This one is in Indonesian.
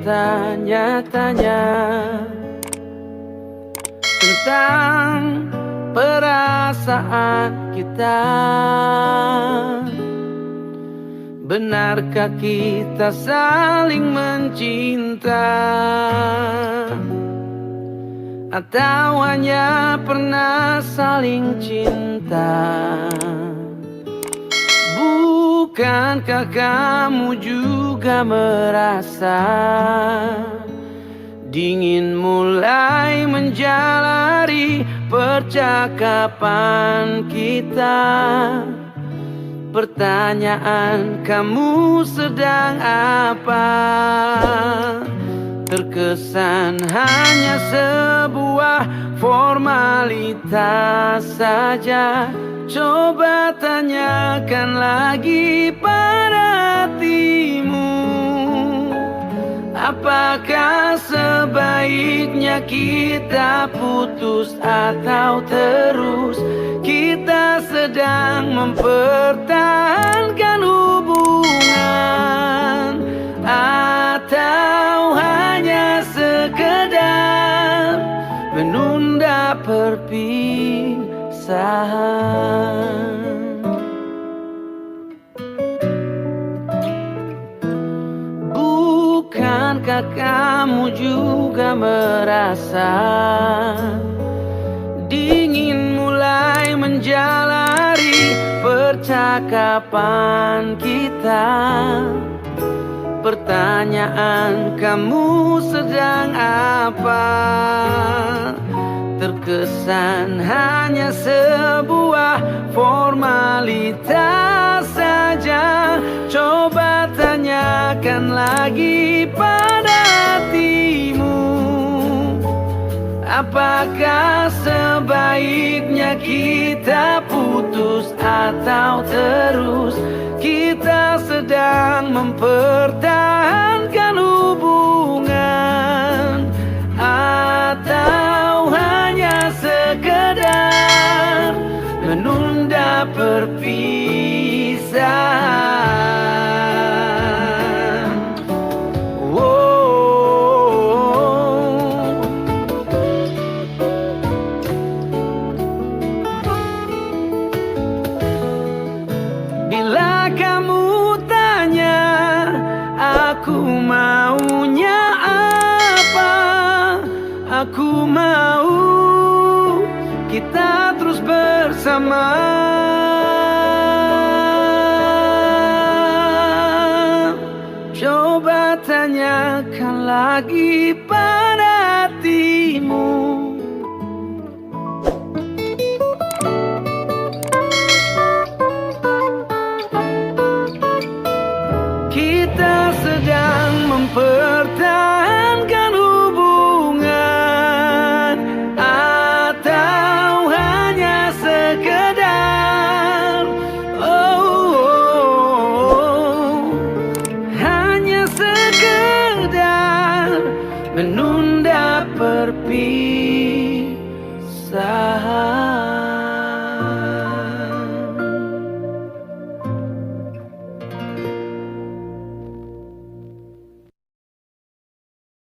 bertanya-tanya tentang perasaan kita. Benarkah kita saling mencinta, atau hanya pernah saling cinta? Bukankah kamu juga merasa dingin mulai menjalari percakapan kita? Pertanyaan, kamu sedang apa? Terkesan hanya sebuah formalitas saja. Coba tanyakan lagi pada hatimu, apakah sebaiknya kita putus atau terus? Kita sedang mempertahankan hubungan, atau hanya sekedar menunda perpisahan? Bukankah kamu juga merasa dingin mulai menjalari percakapan kita? Pertanyaan, kamu sedang apa? Terkesan hanya sebuah formalitas saja. Coba tanyakan lagi pada hatimu, apakah sebaiknya kita putus atau terus? Kita sedang mempertahankan hubungan, atau hanya sekedar menunda perpisahan? Bila kamu tanya aku maunya apa, aku mau kita terus bersama. Coba tanyakan lagi pada hatimu, kita sedang mempertahankan hubungan, atau hanya sekedar hanya sekedar menunda perpisahan.